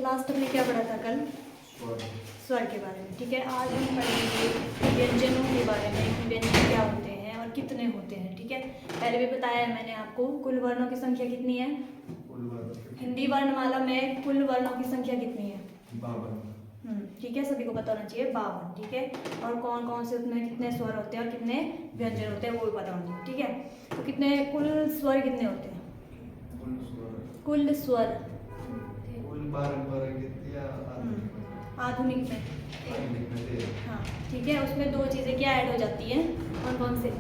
Last में क्या पढ़ा था कल? स्वर के बारे में। ठीक है, आज हम पढ़ेंगे व्यंजनों के बारे में कि व्यंजन क्या होते हैं और कितने होते हैं। ठीक है, पहले भी बताया है मैंने आपको कुल वर्णों की संख्या कितनी है। हिंदी वर्णमाला में कुल वर्णों की संख्या कितनी है? 52। ठीक है, सभी को पता होना चाहिए 52। ठीक है, और कौन कौन से उसमें कितने स्वर होते हैं और कितने व्यंजन होते हैं वो भी पता होना चाहिए। ठीक है, तो कितने कुल स्वर कितने होते हैं? कुल स्वर आधुनिक में। हाँ, ठीक है, उसमें दो चीज़ें क्या ऐड हो जाती हैं, कौन कौन से?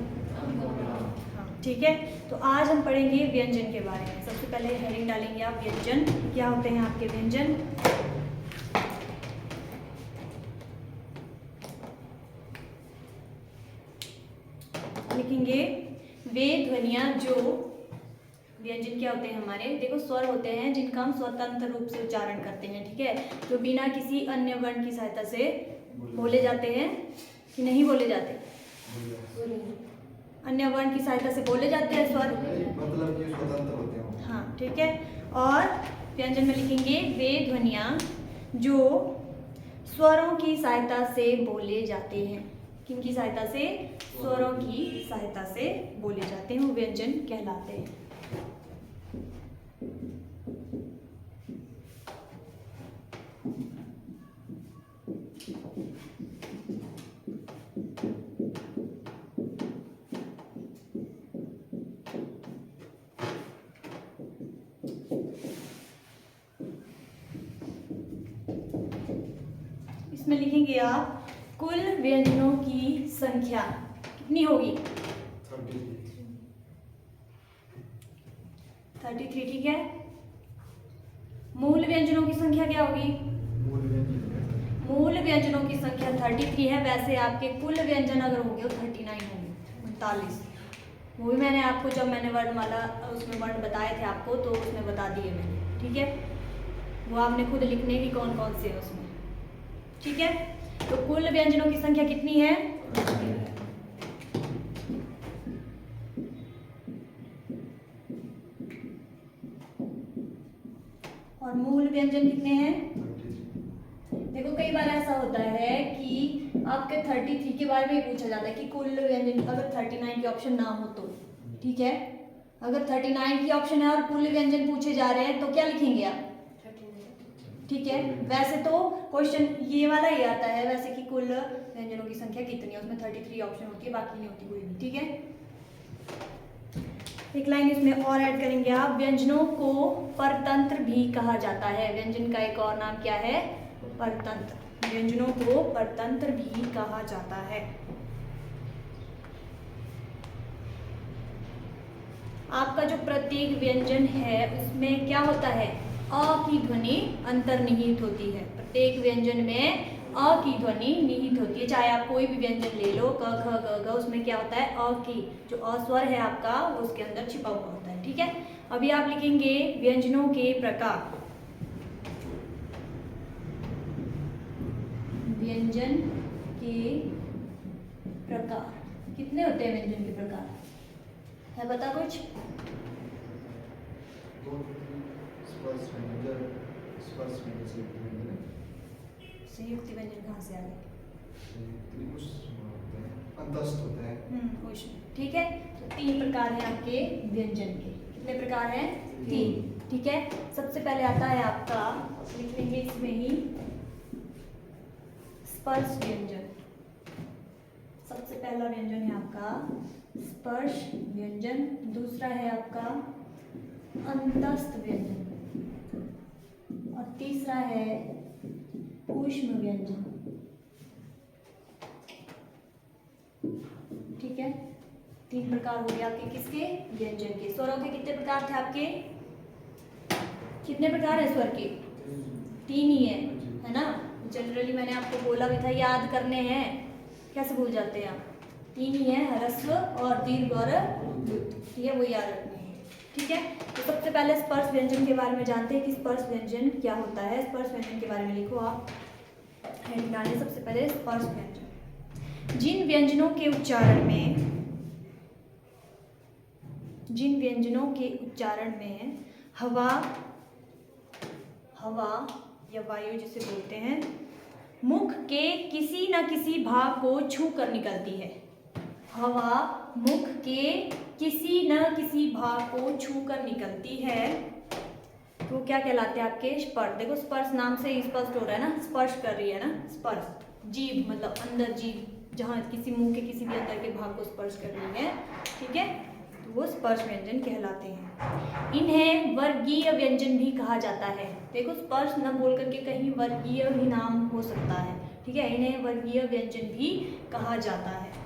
हाँ, ठीक है, तो आज हम पढ़ेंगे व्यंजन के बारे में। सबसे पहले हेडिंग डालेंगे आप व्यंजन, क्या होते हैं आपके व्यंजन। लिखेंगे वे ध्वनियाँ जो, व्यंजन क्या होते हैं हमारे, देखो स्वर होते हैं जिनका हम स्वतंत्र रूप से उच्चारण करते हैं। ठीक है, जो बिना किसी अन्य वर्ण की सहायता से बोले जाते हैं कि नहीं बोले जाते, अन्य वर्ण की सहायता से बोले जाते हैं स्वर, मतलब कि स्वतंत्र होते हैं। हाँ, ठीक है, और व्यंजन में लिखेंगे वे ध्वनियाँ जो स्वरों की सहायता से बोले जाते हैं। किनकी सहायता से? स्वरों की सहायता से बोले जाते हैं, वो व्यंजन कहलाते हैं। इसमें लिखेंगे आप कुल व्यंजनों की संख्या कितनी होगी? 33। ठीक है, मूल व्यंजनों की संख्या क्या होगी? मूल व्यंजनों की संख्या 33 है। वैसे आपके कुल व्यंजन अगर होंगे वो 39 होंगे, 39। वो भी मैंने आपको, जब मैंने वर्णमाला उसमें वर्ण बताए थे आपको, तो उसमें बता दिए मैंने। ठीक है, वो आपने खुद लिखने की कौन कौन से है उसमें। ठीक है, तो कुल व्यंजनों की संख्या कितनी है? और मूल व्यंजन कितने हैं? देखो कई बार ऐसा होता है कि आपके 33 के बारे में पूछा जाता है कि कुल व्यंजन, अगर 39 की ऑप्शन ना हो तो। ठीक है, अगर 39 की ऑप्शन है और कुल व्यंजन पूछे जा रहे हैं तो क्या लिखेंगे आप? ठीक है, वैसे तो क्वेश्चन ये वाला ही आता है वैसे कि कुल व्यंजनों की संख्या कितनी है, उसमें 33 ऑप्शन होती है, बाकी नहीं होती कोई भी। ठीक है, एक लाइन इसमें और ऐड करेंगे आप, व्यंजनों को परतंत्र भी कहा जाता है। व्यंजन का एक और नाम क्या है? परतंत्र। व्यंजनों को परतंत्र भी कहा जाता है। आपका जो प्रत्येक व्यंजन है उसमें क्या होता है? अ की ध्वनि अंतर्निहित होती है। प्रत्येक व्यंजन में अ की ध्वनि निहित होती है। चाहे आप कोई भी व्यंजन ले लो, क ख ग घ, उसमें क्या होता है? अ की जो अस्वर है आपका वो उसके अंदर छिपा हुआ होता है। ठीक है, अभी आप लिखेंगे व्यंजनों के प्रकार। व्यंजन के प्रकार कितने होते हैं? व्यंजन के प्रकार है, बता कुछ? संयुक्त व्यंजन कहाँ से आ गए? ऊष्म। ठीक है, तो 3 प्रकार हैं आपके व्यंजन के। कितने प्रकार हैं? 3। ठीक है, सबसे पहले आता है आपका, लिख लेंगे इसमें ही, स्पर्श व्यंजन। सबसे पहला व्यंजन है आपका स्पर्श व्यंजन। दूसरा है आपका अंतस्थ व्यंजन और तीसरा है ऊष्म व्यंजन। ठीक है, 3 प्रकार हो गए आपके किसके? व्यंजन के। स्वरों के कितने प्रकार थे आपके? कितने प्रकार है स्वर के? 3 ही है ना? जनरली मैंने आपको बोला भी था याद करने हैं, कैसे भूल जाते हैं आप? 3 ही है, ह्रस्व और दीर्घ और द्रुत। ठीक है, वो याद रखने हैं। ठीक है, तो सबसे पहले स्पर्श व्यंजन के बारे में जानते हैं कि स्पर्श व्यंजन क्या होता है। स्पर्श व्यंजन के बारे में लिखो आप, हेडिंग डालें सबसे पहले स्पर्श व्यंजन। जिन व्यंजनों के उच्चारण में हवा या वायु जिसे बोलते हैं, मुख के किसी न किसी भाग को छू कर निकलती है। हवा मुख के किसी न किसी भाग को छू कर निकलती है तो क्या कहलाते हैं आपके? स्पर्श। देखो स्पर्श नाम से ही स्पष्ट हो रहा है ना, स्पर्श कर रही है ना, स्पर्श। जीभ मतलब अंदर, जीभ जहाँ किसी मुंह के किसी भी अंदर के भाग को स्पर्श कर रही है, ठीक है, तो वो स्पर्श व्यंजन कहलाते हैं। इन्हें वर्गीय व्यंजन भी कहा जाता है। देखो स्पर्श न बोल करके कहीं वर्गीय भी नाम हो सकता है, ठीक है, इन्हें वर्गीय व्यंजन भी कहा जाता है।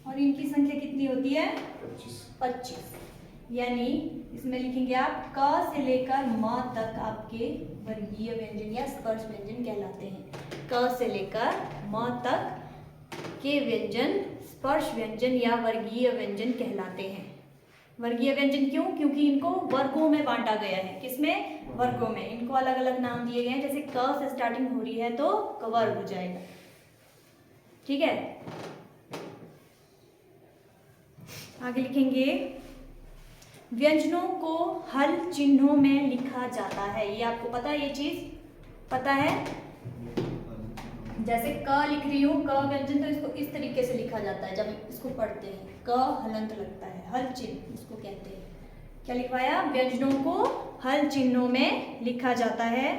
और इनकी संख्या कितनी होती है? 25। यानी इसमें लिखेंगे आप क से लेकर म तक आपके वर्गीय व्यंजन या स्पर्श व्यंजन कहलाते हैं। क से लेकर म तक के व्यंजन स्पर्श व्यंजन या वर्गीय व्यंजन कहलाते हैं। वर्गीय व्यंजन क्यों? क्योंकि इनको वर्गों में बांटा गया है। किसमें? वर्गों में। इनको अलग अलग नाम दिए गए हैं। जैसे क से स्टार्टिंग हो रही है तो कवर्ग हो जाएगा, ठीक है। आगे लिखेंगे व्यंजनों को हल चिन्हों में लिखा जाता है। ये आपको पता है, ये चीज पता है। जैसे क लिख रही हूँ, क व्यंजन, तो इसको इस तरीके से लिखा जाता है। जब इसको पढ़ते हैं क हलंत लगता है, हल चिन्ह इसको कहते हैं। क्या लिखवाया? व्यंजनों को हल चिन्हों में लिखा जाता है।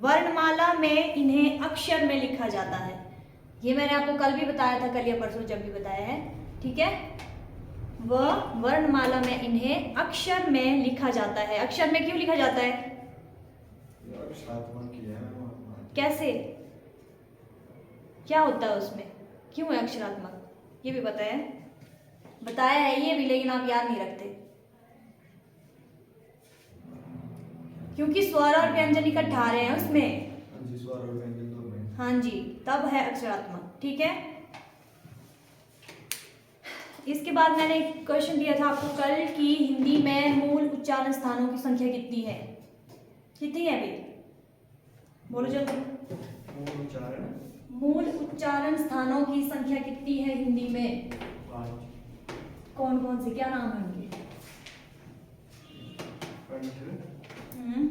वर्णमाला में इन्हें अक्षर में लिखा जाता है। ये मैंने आपको कल भी बताया था, कल या परसों जब भी बताया है, ठीक है। वर्णमाला में इन्हें अक्षर में लिखा जाता है। अक्षर में क्यों लिखा जाता है? कैसे? क्या होता है उसमें? क्यों है अक्षरात्मक? ये भी बताया है ये भी, लेकिन आप याद नहीं रखते क्योंकि स्वर और व्यंजन इकट्ठा आ रहे हैं उसमें। हाँ जी, तब है अक्षरात्मक, ठीक है। इसके बाद मैंने एक क्वेश्चन दिया था आपको कल कि हिंदी में मूल उच्चारण स्थानों की संख्या कितनी है? कितनी है भाई? बोलो जल्दी। मूल उच्चारण स्थानों की संख्या कितनी है हिंदी में? 5। कौन कौन से, क्या नाम है उनके?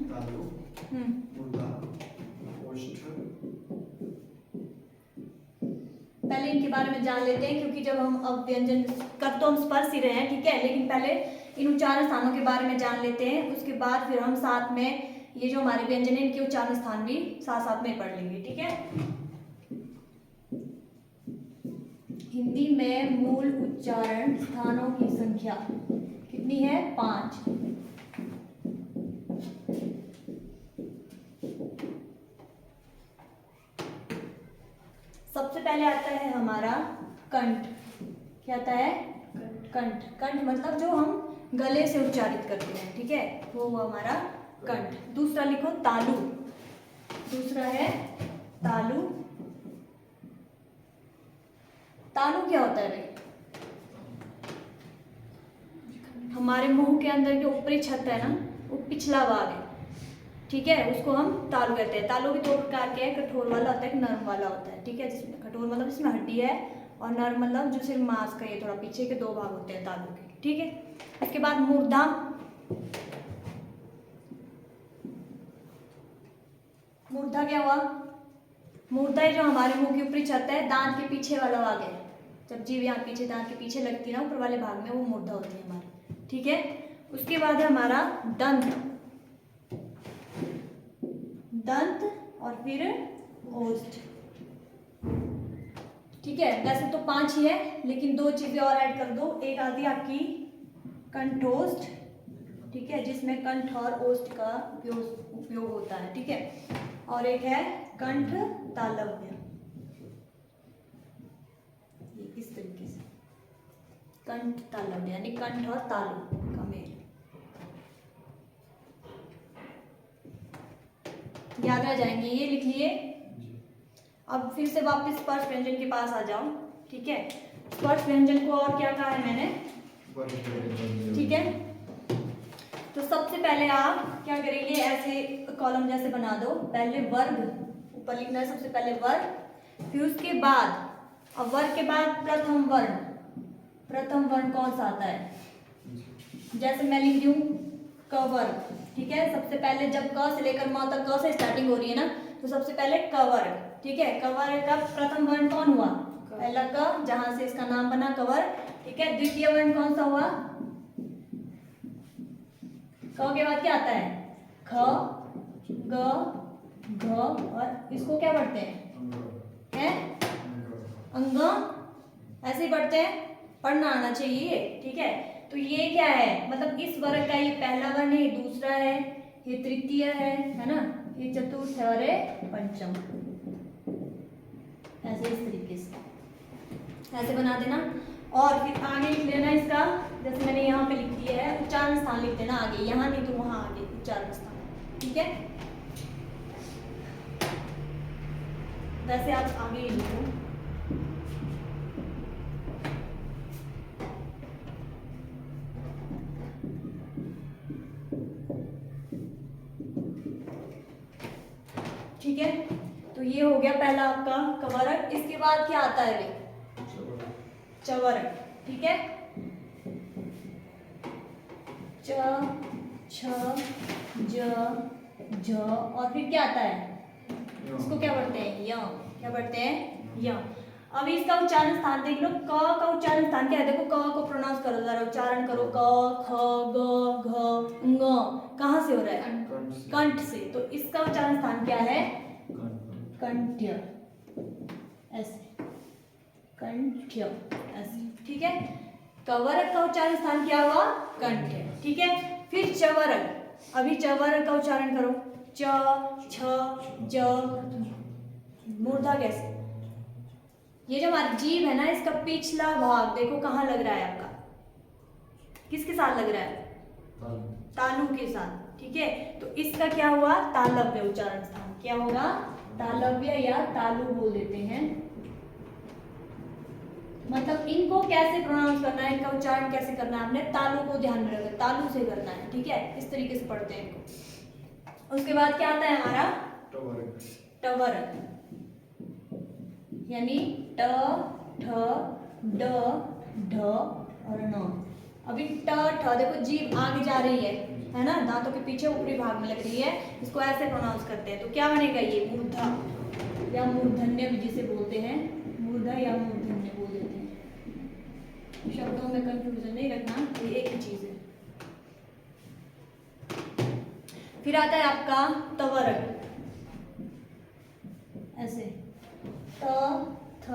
तालु, मूर्धा, ओष्ठ। पहले इनके बारे में जान लेते हैं, क्योंकि जब हम अब व्यंजन कर तो हम स्पर्श ही रहे हैं, ठीक है, लेकिन पहले इन उच्चारण स्थानों के बारे में जान लेते हैं। उसके बाद फिर हम साथ में ये जो हमारे व्यंजन है इनके उच्चारण स्थान भी साथ साथ में पढ़ लेंगे, ठीक है। हिंदी में मूल उच्चारण स्थानों की संख्या कितनी है? 5। सबसे पहले आता है हमारा कंठ। क्या आता है? कंठ। कंठ मतलब जो हम गले से उच्चारित करते हैं, ठीक है, वो हुआ हमारा कंठ। दूसरा लिखो तालु। दूसरा है तालु। तालु क्या होता है भाई? हमारे मुंह के अंदर जो ऊपरी छत है ना, वो पिछला भाग है, ठीक है, उसको हम तालु कहते हैं। तालु भी 2 प्रकार के हैं, कठोर वाला होता है, एक नर्म वाला होता है, ठीक है। जिसमें कठोर मतलब जिसमें हड्डी है, और नर्म मतलब जो सिर्फ मांस का, ये थोड़ा पीछे के 2 भाग होते हैं तालु के, ठीक है। इसके बाद मूर्धा। मूर्धा क्या हुआ? मूर्धा जो हमारे मुंह की ऊपरी छत है, दांत के पीछे वाला भाग है। जब जीभ यहाँ पीछे दांत के पीछे लगती है ना ऊपर वाले भाग में, वो मूर्धा होती है हमारी, ठीक है। उसके बाद है हमारा दंत। दंत और फिर ओष्ठ, ठीक है। वैसे तो 5 ही है, लेकिन 2 चीजें और ऐड कर दो। एक आती है आपकी कंठोष्ठ, ठीक है, जिसमें कंठ और ओष्ठ का उपयोग होता है, ठीक है। और एक है कंठ तालव्य। ये इस तरीके से कंठ तालव्य, यानी कंठ और तालु का मेल। याद रह जाएंगे, ये लिख लिए। अब फिर से वापस स्पर्श व्यंजन के पास आ जाओ, ठीक है। स्पर्श व्यंजन को और क्या कहा है मैंने, ठीक है। तो सबसे पहले आप क्या करेंगे, ऐसे कॉलम जैसे बना दो। पहले वर्ग ऊपर लिखना है, सबसे पहले वर्ग, फिर उसके बाद, अब वर्ग के बाद प्रथम वर्ण, प्रथम वर्ण कौन सा आता है? जैसे मैं लिख रही हूँ क वर्ग, ठीक है। सबसे पहले जब क से लेकर म तक क से स्टार्टिंग हो रही है ना, तो सबसे पहले क वर्ग, ठीक है। क वर्ग का प्रथम वर्ण कौन हुआ? पहला क, जहां से इसका नाम बना क वर्ग, ठीक है। द्वितीय वर्ण कौन सा हुआ? क के बाद क्या आता है? ख, ग, घ, और इसको क्या पढ़ते हैं? अंग, ऐसे ही पढ़ते हैं, पढ़ना आना चाहिए, ठीक है। तो ये क्या है? मतलब इस वर्ग का ये पहला वर्ण है, ये दूसरा है, ये तृतीय है ना, ये चतुर्थ है और ये पंचम। ऐसे इस तरीके से ऐसे बना देना। और फिर आगे लिख लेना इसका, जैसे मैंने यहाँ पे लिख दिया है, उच्चारण स्थान लिख देना आगे, यहाँ नहीं तो वहां आगे उच्चारण स्थान, ठीक है। वैसे आप आगे लिखो। ठीक है, तो ये हो गया पहला आपका कवर्ग। इसके बाद क्या आता है? चवर्ग, ठीक है। च, छ, ज, झ, और फिर क्या आता है? इसको क्या पढ़ते हैं? य। क्या पढ़ते हैं? य। अब इसका उच्चारण स्थान देख लो, क का उच्चारण स्थान क्या है? देखो क को प्रोनाउंस करो, जरा उच्चारण करो। क, ख, ग, घ, ङ, कहाँ से हो रहा है? कंठ से। तो इसका उच्चारण स्थान क्या है? कंठ्य, ऐसे, कंठ्य, ऐसे, ठीक है। कवर्ग का उच्चारण स्थान क्या हुआ? कंठ, ठीक है। फिर चवर्ग, अभी चवर्ग का उच्चारण करो। च, छ, ज, मूर्धा कैसे? ये जो हमारी जीभ है ना, इसका पिछला भाग देखो कहाँ लग रहा है आपका? किसके साथ लग रहा है? तालु के साथ, ठीक है। तो इसका क्या हुआ? तालव्य उच्चारण स्थान। क्या होगा? तालव्य या तालु बोल देते हैं। मतलब इनको कैसे प्रोनाउंस करना है, इनका उच्चारण कैसे करना है, हमने तालु को ध्यान में रखना, तालु से करना है, ठीक है। इस तरीके से पढ़ते हैं इनको। उसके बाद क्या आता है हमारा? टवर्ग, यानी ट, ठ, ड, ढ और न। अभी ट, ठ देखो जीभ आगे जा रही है ना, दांतों के पीछे ऊपरी भाग में लग रही है, इसको ऐसे प्रोनाउंस करते हैं। तो क्या बनेगा? ये मूर्धा या मूर्धन्य भी जिसे बोलते हैं, मूर्धा या मूर्धन्य बोल देते हैं। शब्दों में कंफ्यूजन नहीं रखना, ये एक ही चीज है। फिर आता है आपका तवर्ग, ऐसे त, थ,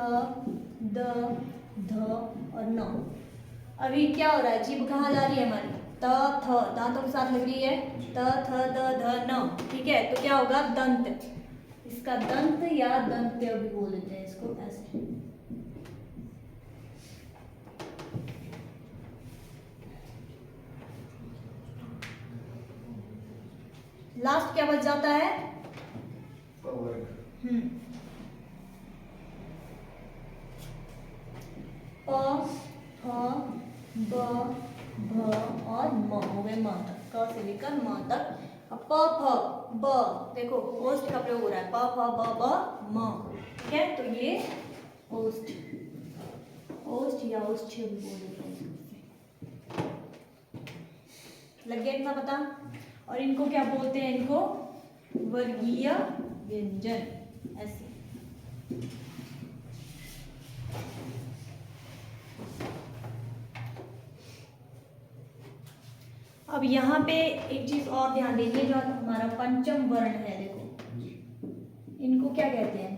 द, ध और न। अभी क्या हो रहा है? जीभ कहाँ जा रही है हमारी? त, थ, दांतों के साथ लग रही है, त, थ, द, ध, न, ठीक है। तो क्या होगा? दंत, इसका दंत या दंत्य भी बोल देते हैं इसको, ऐसे। लास्ट क्या बच जाता है? प, फ, ब, भ और म हो गए म तक, क से लेकर म तक। अब प, फ, ब, देखो ओष्ठ का प्रयोग हो रहा है, प, फ, ब, ब, म, ठीक है। तो ये ओष्ठ, ओष्ठ या ओष्ठ्य भी बोल देते हैं। लग गया इतना पता? और इनको क्या बोलते हैं? इनको वर्गीय व्यंजन, ऐसे। अब यहाँ पे एक चीज और ध्यान दीजिए, जो हमारा पंचम वर्ण है, देखो इनको क्या कहते हैं?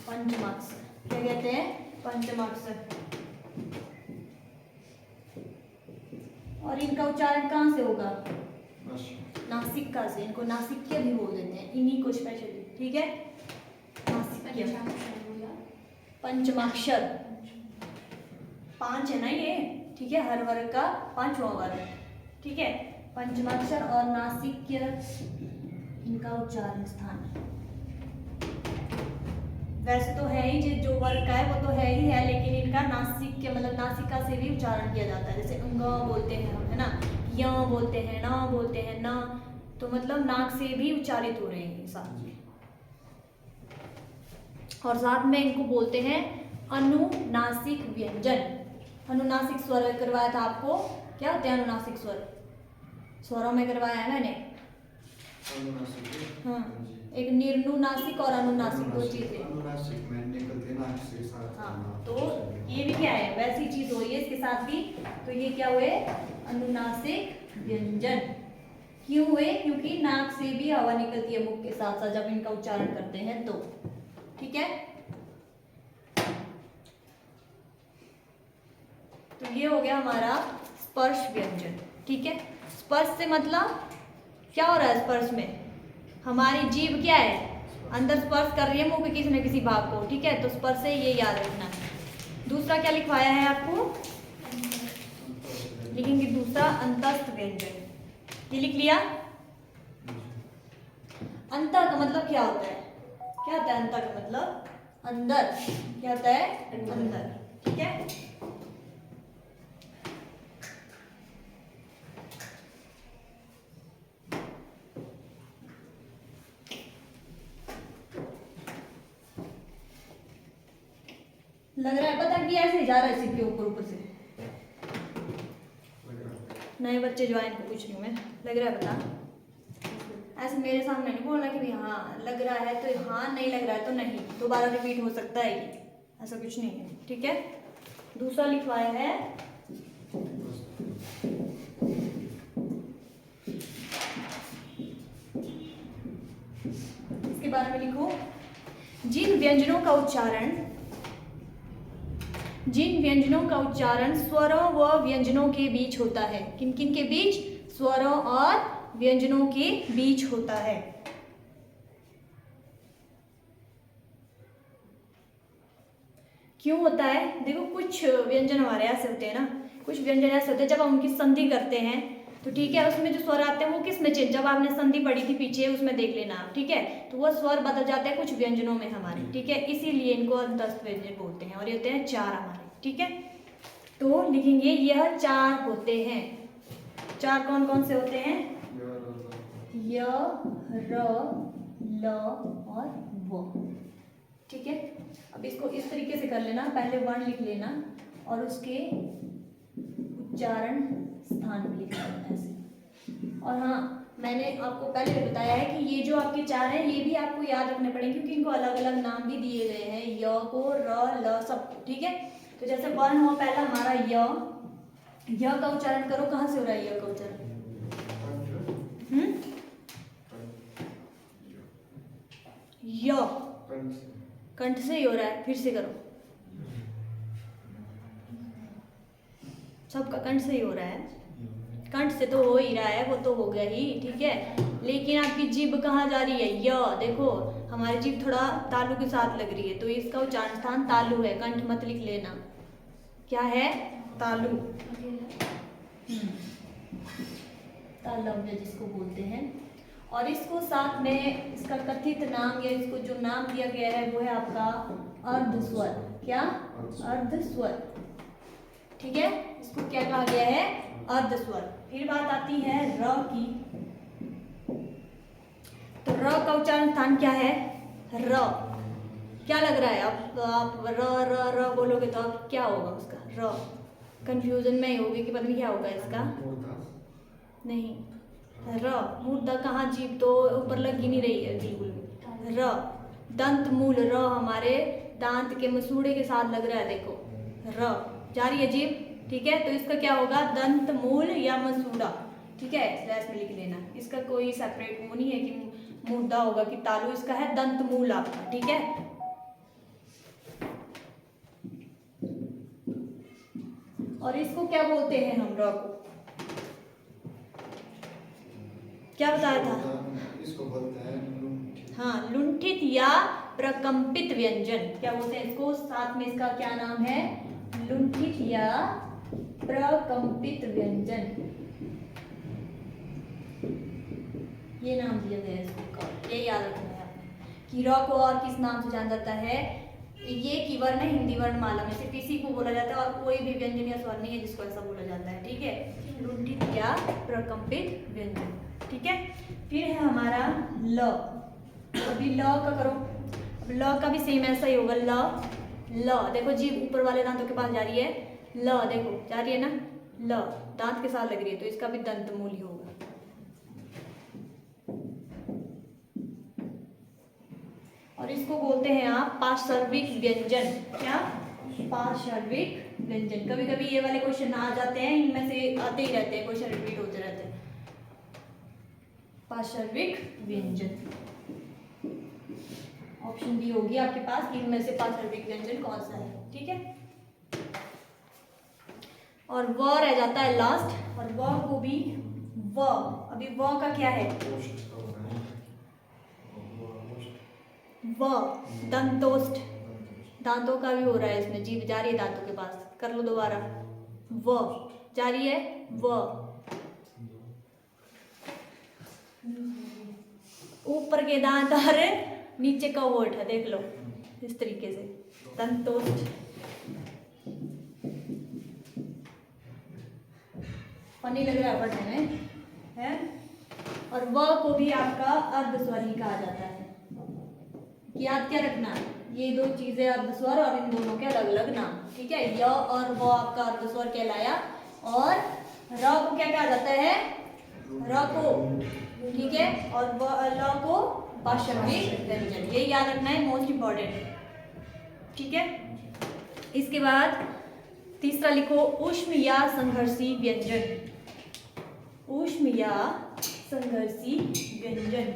पंचमाक्षर। क्या कहते हैं? पंचमाक्षर। और इनका उच्चारण कहाँ से होगा? नासिका से। इनको नासिक्य भी बोल देते हैं, इन्हीं को स्पेशली, ठीक है। नासिक्य, पंचमाक्षर, 5 है ना ये, ठीक है। हर वर्ग का 5वां वर्ग, ठीक है। पंचमाक्षर और नासिक्य इनका उच्चारण स्थान। वैसे तो है ही, जो वर्ग का है वो तो है ही है, लेकिन इनका नासिक्य मतलब नासिका से भी उच्चारण किया जाता है। जैसे अंग बोलते हैं हम, है ना, य बोलते हैं, न बोलते हैं, न, तो मतलब नाक से भी उच्चारित हो रहे हैं साथ में। और साथ में इनको बोलते हैं अनुनासिक व्यंजन, अनुनासिक स्वर करवाया था आपको। क्या होते हैं अनुनासिक स्वर? स्वरों में करवाया है मैंने। अनुनासिक। हाँ, एक निर्नुनासिक और अनुनासिक दो चीजें। अनुनासिक में निकलते नाक से साथ। हाँ, तो ये भी क्या है, वैसी चीज हो रही है इसके साथ भी। तो ये क्या हुए? अनुनासिक व्यंजन। क्यों हुए? क्योंकि नाक से भी हवा निकलती है मुख के साथ साथ जब इनका उच्चारण करते हैं तो। ठीक है, तो ये हो गया हमारा स्पर्श व्यंजन। ठीक है, स्पर्श से मतलब क्या हो रहा है? स्पर्श में हमारी जीभ क्या है, अंदर स्पर्श कर रही है मुंह के किसी न किसी भाग को। ठीक है, तो स्पर्श से ये याद रखना है। दूसरा क्या लिखवाया है आपको? लिखेंगे दूसरा अंतस्थ व्यंजन। ये लिख लिया। अंत का मतलब क्या होता है? क्या होता है अंत का मतलब? अंदर। क्या होता है? अंदर। ठीक है, लग रहा है पता कि ऐसे जा रहा है सिर के ऊपर ऊपर से। नए बच्चे जो आए इनको पूछ रही हूँ मैं, लग रहा है पता? ऐसे मेरे सामने नहीं बोलना कि भाई हाँ लग रहा है तो हाँ, नहीं लग रहा है तो नहीं। दोबारा रिपीट हो सकता है ये, ऐसा कुछ नहीं है। ठीक है, दूसरा लिखवाया है इसके बारे में लिखो। जिन व्यंजनों का उच्चारण स्वरों व व्यंजनों के बीच होता है। किन किन के बीच? स्वरों और व्यंजनों के बीच होता है। क्यों होता है? देखो कुछ व्यंजन हमारे ऐसे होते हैं ना, कुछ व्यंजन ऐसे होते हैं जब हम उनकी संधि करते हैं तो ठीक है, उसमें जो स्वर आते हैं वो किस में चेंज, जब आपने संधि पढ़ी थी पीछे उसमें देख लेना आप। ठीक है, तो वो स्वर बदल जाते हैं कुछ व्यंजनों में हमारे। ठीक है, इसीलिए इनको अंतस्थ व्यंजन बोलते हैं। और ये होते हैं 4 हमारे। ठीक है, तो लिखेंगे यह 4 होते हैं। 4 कौन कौन से होते हैं? य, र, ल और व। ठीक है, अब इसको इस तरीके से कर लेना, पहले वर्ण लिख लेना और उसके उच्चारण स्थान भी लिख लेना ऐसे। और हाँ, मैंने आपको पहले भी बताया है कि ये जो आपके 4 हैं ये भी आपको याद रखने पड़ेंगे क्योंकि इनको अलग अलग नाम भी दिए गए हैं, य को, र, ल सबको। ठीक है, तो जैसे वर्ण हुआ पहला हमारा य का उच्चारण करो। कहाँ से हो रहा है य का उच्चारण? य कंठ से ही हो रहा है। फिर से करो, सबका कंठ से ही हो रहा है। कंठ से तो हो ही रहा है, वो तो हो गया ही। ठीक है, लेकिन आपकी जीभ कहाँ जा रही है? य। देखो हमारी जीभ थोड़ा तालु के साथ लग रही है तो इसका उच्चारण स्थान तालु है, कंठ मत लिख लेना। क्या है? तालु। तालव्य जिसको बोलते हैं। और इसको साथ में इसका कथित नाम या इसको जो नाम दिया गया है वो है आपका अर्धस्वर। क्या? अर्धस्वर। ठीक है, इसको क्या कहा गया है? अर्धस्वर। फिर बात आती है र की। तो र का उच्चारण स्थान क्या है? र। क्या लग रहा है? अब आप र र र बोलोगे तो अब क्या होगा उसका? र। कंफ्यूजन में ही होगी कि पता नहीं क्या होगा इसका। नहीं, र मूर्धा कहाँ, जीभ तो ऊपर लग ही नहीं रही है बिल्कुल भी। र दंत मूल, र हमारे दांत के मसूड़े के साथ लग रहा है। देखो र जा रही है जीभ। ठीक है, तो इसका क्या होगा? दंत मूल या मसूड़ा। ठीक है, स्लैश में लिख लेना। इसका कोई सेपरेट वो नहीं है कि मूर्धा होगा कि तालु, इसका है दंत मूल आपका। ठीक है, और इसको क्या बोलते हैं हम? र को क्या बताया था? इसको बोलते हैं लुंठित। हाँ, लुंठित या प्रकंपित व्यंजन। क्या बोलते हैं इसको? साथ में इसका क्या नाम है? लुंठित या प्रकंपित व्यंजन, ये नाम दिया गया है इसको। ये याद रखना है आपने कि र को और किस नाम से जाना जाता है? ये की वर्ण है हिंदी वर्णमाला में, सिर्फ इसी को बोला जाता है और कोई भी व्यंजन या स्वर नहीं है जिसको ऐसा बोला जाता है। ठीक है, लुंठित या प्रकंपित व्यंजन। ठीक है, फिर है हमारा ल। अभी ल का करो। अब ल का भी सेम ऐसा ही होगा। ल देखो जीभ ऊपर वाले दांतों के पास जा रही है ल, देखो जा रही है ना, ल दांत के साथ लग रही है तो इसका भी दंतमूल ही होगा। और इसको बोलते हैं आप पार्श्विक व्यंजन। क्या? पार्श्विक व्यंजन। कभी कभी ये वाले क्वेश्चन आ जाते हैं, इनमें से आते ही रहते हैं, क्वेश्चन रिपीट होते रहते हैं। पार्श्विक व्यंजन, ऑप्शन बी होगी आपके पास कि इनमें से पार्श्विक व्यंजन कौन सा है। ठीक है, और व रह जाता है लास्ट, और व को भी व, अभी व का क्या है? व दंतोष्ठ, दांतों का भी हो रहा है इसमें, जीभ जा रही है दांतों के पास, कर लो दोबारा, व जा रही है, व ऊपर के दांत और नीचे का होठ है, देख लो इस तरीके से, दंतोष्ठ। फनी लग रहा है पढ़ने में, है? और व को भी आपका अर्धस्वर ही कहा जाता है। याद क्या रखना, ये दो चीजें अर्धस्वर और इन दोनों के अलग अलग नाम। ठीक है, य और व आपका अर्धस्वर कहलाया, और र को क्या कहा जाता है? र को, ठीक है, और ल को पार्श्विक व्यंजन। ये याद रखना है, मोस्ट इंपॉर्टेंट। ठीक है, इसके बाद तीसरा लिखो ऊष्म या संघर्षी व्यंजन। ऊष्म या संघर्षी व्यंजन।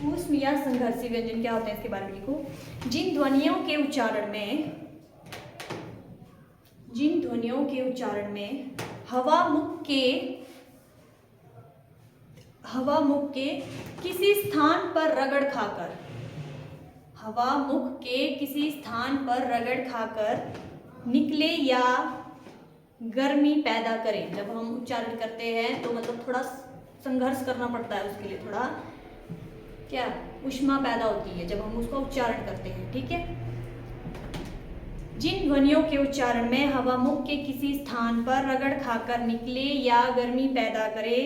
ऊष्म या संघर्षी व्यंजन क्या होते हैं इसके बारे में लिखो। जिन ध्वनियों के उच्चारण में हवा मुख के किसी स्थान पर रगड़ खाकर निकले या गर्मी पैदा करें। जब हम उच्चारण करते हैं तो मतलब थोड़ा संघर्ष करना पड़ता है, उसके लिए थोड़ा क्या ऊष्मा पैदा होती है जब हम उसका उच्चारण करते हैं। ठीक है, जिन ध्वनियों के उच्चारण में हवा मुख के किसी स्थान पर रगड़ खाकर निकले या गर्मी पैदा करे,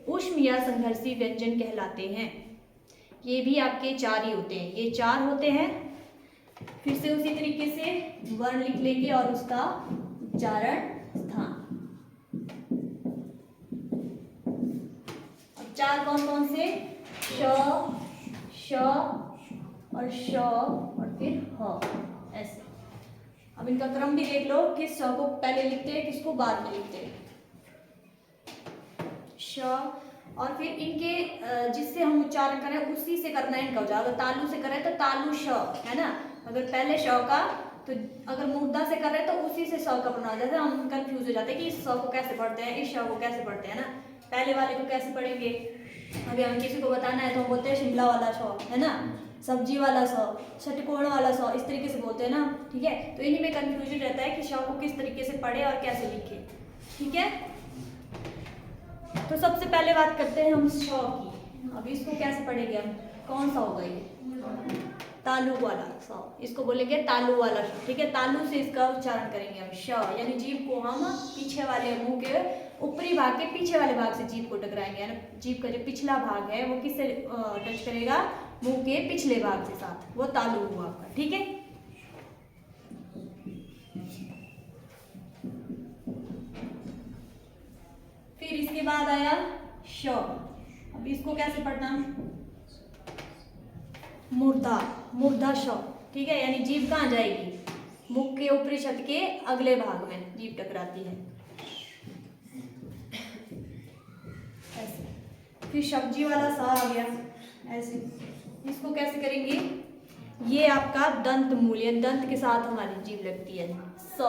ऊष्म या संघर्षी व्यंजन कहलाते हैं। ये भी आपके चार ही होते हैं, ये चार होते हैं। फिर से उसी तरीके से वर्ण लिख लेंगे और उसका उच्चारण स्थान। अब चार कौन कौन से? श, श और श और फिर ह, ऐसे। अब इनका क्रम भी देख लो, किस श को पहले लिखते हैं, किसको बाद में लिखते हैं। श, और फिर इनके जिससे हम उच्चारण करें उसी से करना है इनका उच्चारण। अगर तालु से करें तो तालु श, है ना। अगर पहले श का, तो अगर मुर्दा से कर रहे हैं तो उसी से श का पढ़ना। जैसे हम कंफ्यूज हो जाते हैं कि इस श को कैसे पढ़ते हैं, इस श को कैसे पढ़ते हैं ना, पहले वाले को कैसे पढ़ेंगे। अभी हमें किसी को बताना है तो हम बोलते हैं शिमला वाला श, है ना, सब्जी वाला स, षटकोण वाला स, इस तरीके से बोलते हैं ना। ठीक है, तो इन्हीं में कंफ्यूजन रहता है कि श को किस तरीके से पढ़े और कैसे लिखे। ठीक है, तो सबसे पहले बात करते हैं हम श की। अब इसको कैसे पढ़ेंगे हम, कौन सा होगा ये? तालु वाला स, इसको बोलेंगे तालु वाला श। ठीक है, तालु से इसका उच्चारण करेंगे हम श, यानी जीभ को हम पीछे वाले मुंह के ऊपरी भाग के पीछे वाले भाग से जीभ को टकराएंगे। यानी जीभ का जो पिछला भाग है वो किससे टच करेगा? मुंह के पिछले भाग के साथ, वो तालु हुआ आपका। ठीक है, फिर इसके बाद आया श। अब इसको कैसे पढ़ना? मूर्धा श। ठीक है, यानी जीभ कहाँ जाएगी? मुख के ऊपरी छत के अगले भाग में जीभ टकराती है, ऐसे। फिर सब्जी वाला सा आ गया, ऐसे। इसको कैसे करेंगे? ये आपका दंत मूल, दंत के साथ हमारी जीभ लगती है, स।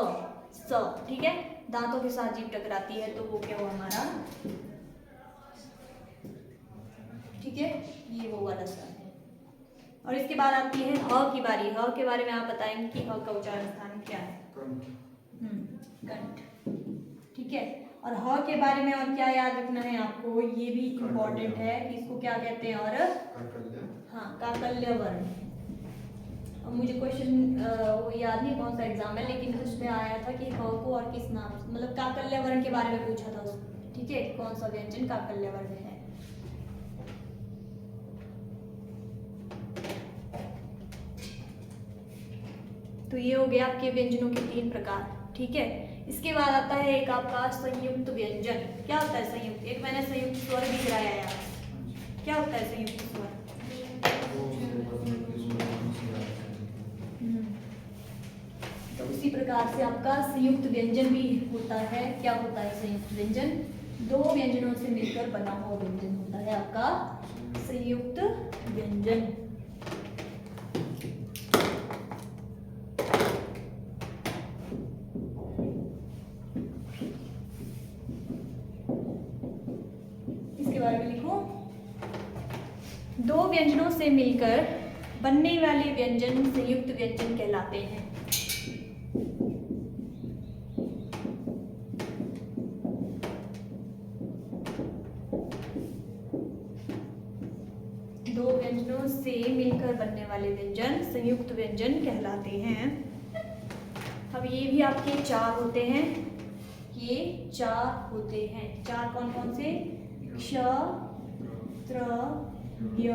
ठीक है, दांतों के साथ जीभ टकराती है तो वो क्या हुआ हमारा? ठीक है, ये वो वाला सा है। और इसके बाद आती है ह की बारी। ह के बारे में आप बताएंगे कि ह का उच्चारण स्थान क्या है? कंठ। ठीक है, और ह के बारे में और क्या याद रखना है आपको, ये भी इम्पोर्टेंट है कि इसको क्या कहते हैं? और हाँ, काकल्य वर्ण। अब मुझे क्वेश्चन वो याद नहीं कौन सा एग्जाम है, लेकिन उसमें आया था कि ह को और किस नाम, मतलब काकल्य वर्ण के बारे में पूछा था उसमें, ठीक है, कौन सा व्यंजन काकल्य वर्ण है। तो ये हो गया आपके व्यंजनों के 3 प्रकार, ठीक है। इसके बाद आता है एक आपका संयुक्त व्यंजन। क्या होता है संयुक्त? एक मैंने संयुक्त स्वर भी गिराया यार। क्या होता है संयुक्त स्वर? तो उसी प्रकार से आपका संयुक्त व्यंजन भी होता है। क्या होता है संयुक्त व्यंजन? 2 व्यंजनों से मिलकर बना हुआ व्यंजन होता है आपका संयुक्त व्यंजन। इसके बारे में लिखो। 2 व्यंजनों से मिलकर बनने वाले व्यंजन संयुक्त व्यंजन कहलाते हैं। दो व्यंजनों से मिलकर बनने वाले व्यंजन संयुक्त व्यंजन कहलाते हैं। अब ये भी आपके 4 होते हैं। ये 4 होते हैं। 4 कौन कौन से? क्ष, त्र, य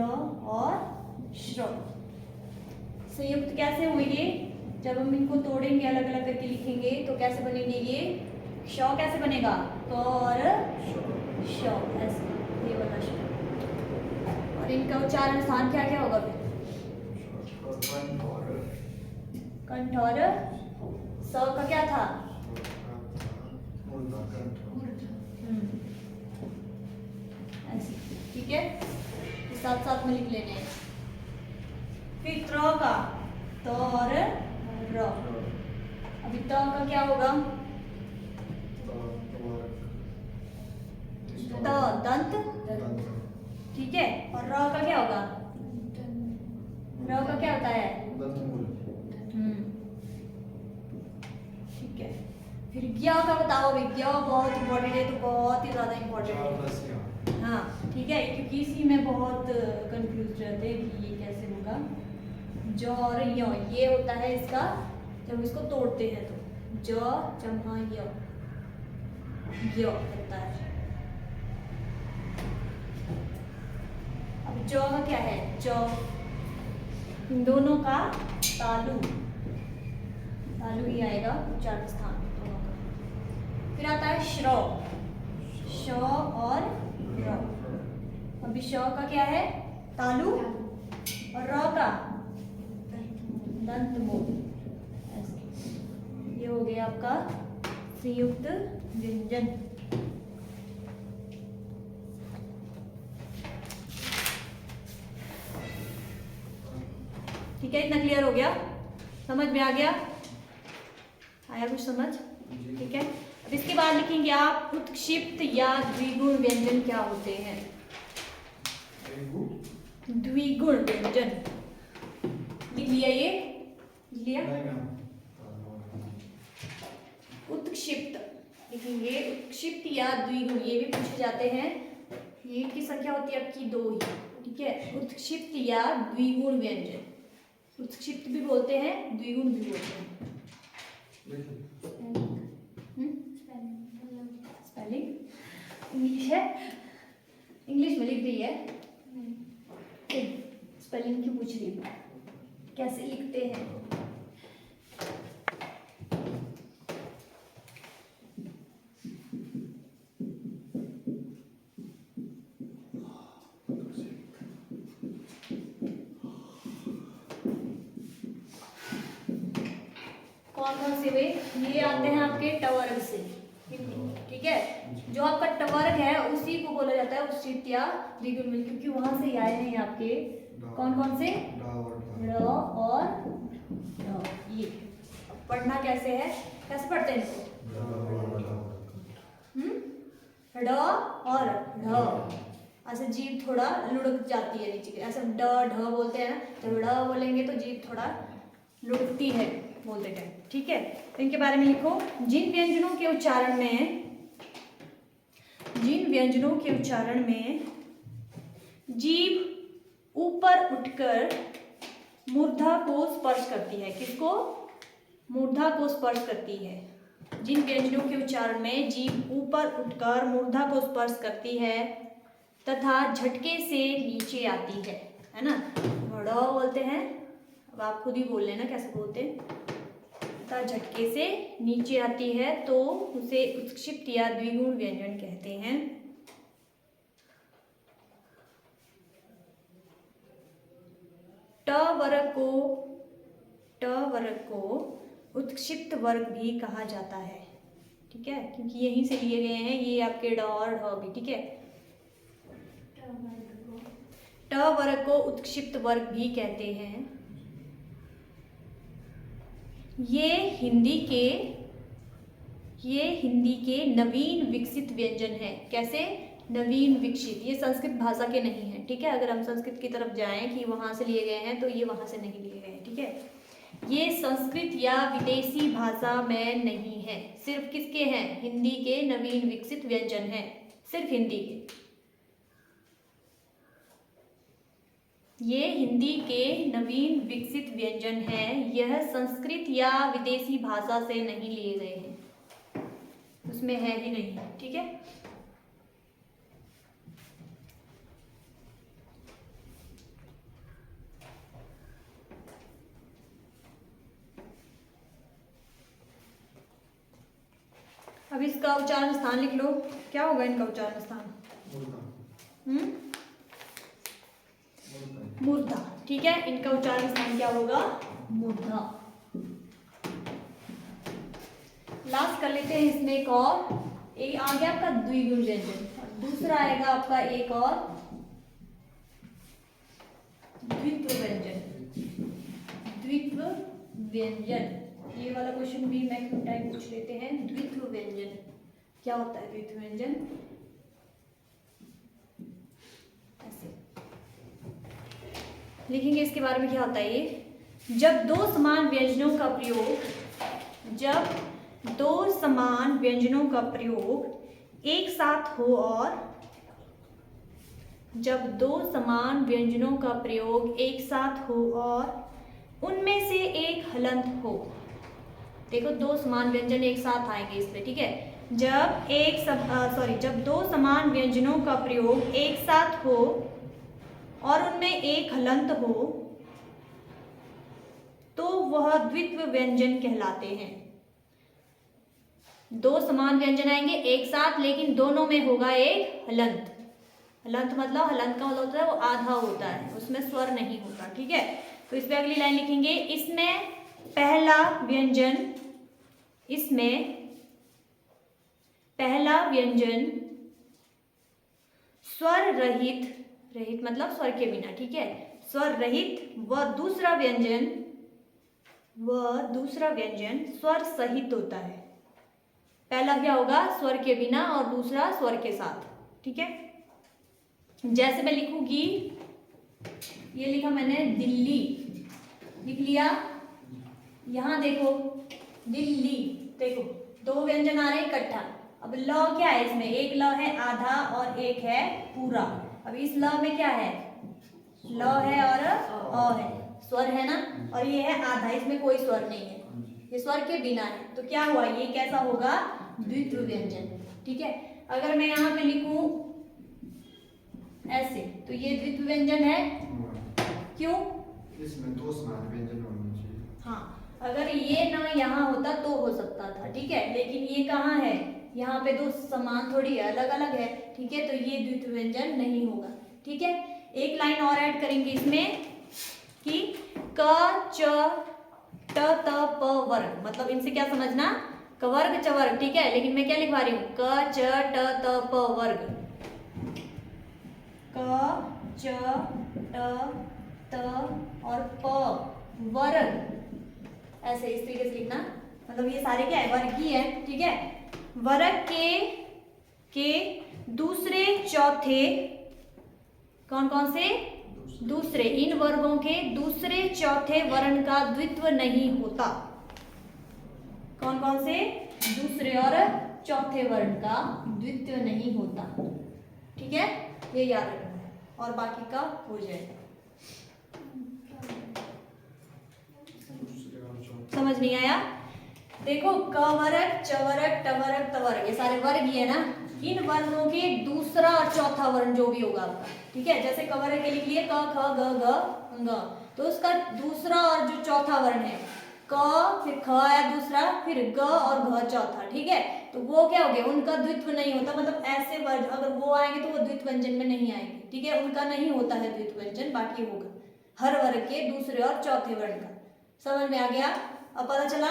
और श्र। संयुक्त कैसे होंगे? जब हम इनको तोड़ेंगे, अलग अलग करके लिखेंगे तो कैसे बनेंगे ये? क्ष कैसे बनेगा? क और श, ऐसे ये वाला श। और इनका उच्चारण स्थान क्या क्या होगा फिर? कंठ और स का क्या था? ऐसे, ठीक है, साथ साथ में लिख लेने हैं। फिर त्र का त और र। अभी त का क्या होगा? त दंत, ठीक है, और र का क्या होगा? र का क्या होता है? ठीक है। फिर ज्ञ का बताओ। ज्ञ बहुत इंपॉर्टेंट है, तो बहुत ही ज्यादा इंपॉर्टेंट है। हाँ, ठीक है, क्योंकि इसी में बहुत कंफ्यूज रहते हैं कि ये कैसे होगा। ज और य, ये होता है इसका, जब इसको तोड़ते हैं तो ज जमा य, य होता है। अब ज का क्या है? ज, इन दोनों का तालु, तालु ही आएगा उच्चारण स्थान दोनों का। फिर आता है श्र, श और र। अभी श का क्या है? तालु, और र का दंत मूल। ये हो गया आपका संयुक्त व्यंजन। ठीक है, इतना क्लियर हो गया? समझ में आ गया? आया कुछ समझ? ठीक है। अब इसके बाद लिखेंगे आप उत्क्षिप्त या द्विगुण व्यंजन क्या होते हैं। द्विगुण व्यंजन लिख लिया? ये लिख लिया? उत्क्षिप्त लिखेंगे। उत्क्षिप्त या द्विगुण, ये भी पूछे जाते हैं। ये की संख्या होती है आपकी 2 ही, ठीक है। उत्क्षिप्त या द्विगुण व्यंजन, उत्क्षिप्त भी बोलते हैं, द्विगुण भी बोलते हैं। स्पेलिंग इंग्लिश है, इंग्लिश में लिख रही है। स्पेलिंग क्यों पूछ रही है? कैसे लिखते हैं? कौन कौन से वे? ये आते हैं आपके टवर्ग से, ठीक है। जो आपका टवर्ग है उसी को बोला जाता है उत्क्षिप्त या द्विगुण व्यंजन, क्योंकि वहां से आए हैं आपके कौन कौन से? र और ढ। ये पढ़ना कैसे है? कैसे पढ़ते हैं इसको? ड और ढ। ऐसे जीभ थोड़ा लुढ़क जाती है नीचे, ऐसे ड ढ बोलते हैं ना, जब ड बोलेंगे तो जीभ थोड़ा लुढ़कती है बोलते टाइम, ठीक है। तो इनके बारे में लिखो। जिन व्यंजनों के उच्चारण में जीभ ऊपर उठकर मूर्धा को स्पर्श करती है। किसको? मूर्धा को स्पर्श करती है। जिन व्यंजनों के उच्चारण में जीभ ऊपर उठकर मूर्धा को स्पर्श करती है तथा झटके से नीचे आती है ना। ढ बोलते हैं, अब आप खुद ही बोल लेना कैसे बोलते हैं। तथा झटके से नीचे आती है तो उसे उत्क्षिप्त या द्विगुण व्यंजन कहते हैं। ट वर्ग को उत्क्षिप्त वर्ग भी कहा जाता है। ठीक है, क्योंकि यहीं से लिए गए हैं ये आपके ड और ढ भी। ठीक है, ट वर्ग को उत्क्षिप्त वर्ग भी कहते हैं। ये हिंदी के नवीन विकसित व्यंजन है। कैसे? नवीन विकसित। ये संस्कृत भाषा के नहीं है। ठीक है, अगर हम संस्कृत की तरफ जाएं कि वहां से लिए गए हैं तो ये वहां से नहीं लिए गए हैं। ठीक है, ये संस्कृत या विदेशी भाषा में नहीं है। सिर्फ किसके हैं? हिंदी के नवीन विकसित व्यंजन हैं, सिर्फ हिंदी के। ये हिंदी के नवीन विकसित व्यंजन हैं। यह संस्कृत या विदेशी भाषा से नहीं लिए गए हैं, उसमें है ही नहीं। ठीक है, अब इसका उच्चारण स्थान लिख लो। क्या होगा इनका उच्चारण स्थान? मूर्धा। ठीक है, इनका उच्चारण स्थान क्या होगा? मूर्धा। लास्ट कर लेते हैं इसमें एक और। एक आ गया आपका द्विगुण व्यंजन, दूसरा आएगा आपका एक और द्वित्व व्यंजन। द्वित्व व्यंजन, ये वाला क्वेश्चन भी मैक्सिमम टाइम पूछ लेते हैं। द्वित्व व्यंजन क्या होता है? द्वित्व व्यंजन ऐसे लिखेंगे। इसके बारे में क्या होता है ये? जब दो समान व्यंजनों का प्रयोग एक साथ हो और जब दो समान व्यंजनों का प्रयोग एक साथ हो और उनमें से एक हलंत हो। देखो, दो समान व्यंजन एक साथ आएंगे इसमें। ठीक है, जब दो समान व्यंजनों का प्रयोग एक साथ हो और उनमें एक हलंत हो तो वह द्वित्व व्यंजन कहलाते हैं। दो समान व्यंजन आएंगे एक साथ, लेकिन दोनों में होगा एक हलंत। हलंत का मतलब होता है वो आधा होता है, उसमें स्वर नहीं होता। ठीक है, तो इस पे अगली लाइन लिखेंगे। इसमें पहला व्यंजन स्वर रहित मतलब स्वर के बिना। ठीक है, स्वर रहित व दूसरा व्यंजन स्वर सहित होता है। पहला क्या होगा? स्वर के बिना और दूसरा स्वर के साथ। ठीक है, जैसे मैं लिखूंगी, ये लिखा मैंने दिल्ली, लिख लिया। यहां देखो दिल्ली, देखो दो व्यंजन आ रहे हैं इकट्ठा। अब ल क्या है इसमें? एक ल है आधा और एक है पूरा। अब इस ल में क्या है? ल है और अ है, स्वर है ना, और ये है आधा, इसमें कोई स्वर नहीं है, ये स्वर के बिना है। तो क्या हुआ? ये कैसा होगा? द्वित्व व्यंजन। ठीक है, अगर मैं यहाँ पे लिखूं ऐसे तो ये द्वित्व व्यंजन है। क्यों? इसमें दो समान व्यंजन होने चाहिए। हाँ, अगर ये ना यहाँ होता तो हो सकता था। ठीक है, लेकिन ये कहाँ है? यहाँ पे दो समान थोड़ी है, अलग अलग है। ठीक है, तो ये द्वित्व व्यंजन नहीं होगा। ठीक है, एक लाइन और ऐड करेंगे इसमें कि क च ट त प वर्ग, मतलब इनसे क्या समझना? कवर्ग चवर्ग। ठीक है, लेकिन मैं क्या लिखवा रही हूँ? क च ट त प वर्ग। क च ट त और प वर्ग, ऐसे इस तरीके से लिखना। मतलब ये सारे क्या है? वर्ग ही है। ठीक है, वर्ग के दूसरे चौथे, कौन कौन से? दूसरे। इन वर्गों के दूसरे चौथे वर्ण का द्वित्व नहीं होता। कौन कौन से? दूसरे और चौथे वर्ण का द्वित्व नहीं होता। ठीक है, ये याद रखना है और बाकी का हो जाएगा। समझ नहीं आया? देखो कवर्ग, चवर्ग, टवर्ग, तवर्ग, ये सारे वर्ग ही है ना। इन वर्णों के दूसरा और चौथा वर्ण जो भी होगा आपका, ठीक है, जैसे कवर्ग के लिख लिए क, ख, ग, घ, ङ, तो उसका दूसरा और जो चौथा वर्ण है क, फिर ख आया दूसरा, फिर ग और घ चौथा, ठीक है, तो वो क्या हो गया, उनका द्वित्व नहीं होता, मतलब ऐसे वर्ग अगर वो आएंगे तो वो द्वित्व व्यंजन में नहीं आएंगे, ठीक है, उनका नहीं होता है द्वित्व व्यंजन, बाकी होगा हर वर्ग के दूसरे और चौथे वर्ण का। समझ में आ गया? अब पता चला?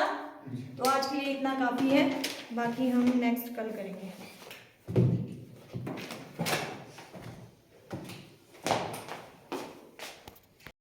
तो आज के लिए इतना काफी है, बाकी हम नेक्स्ट कल करेंगे।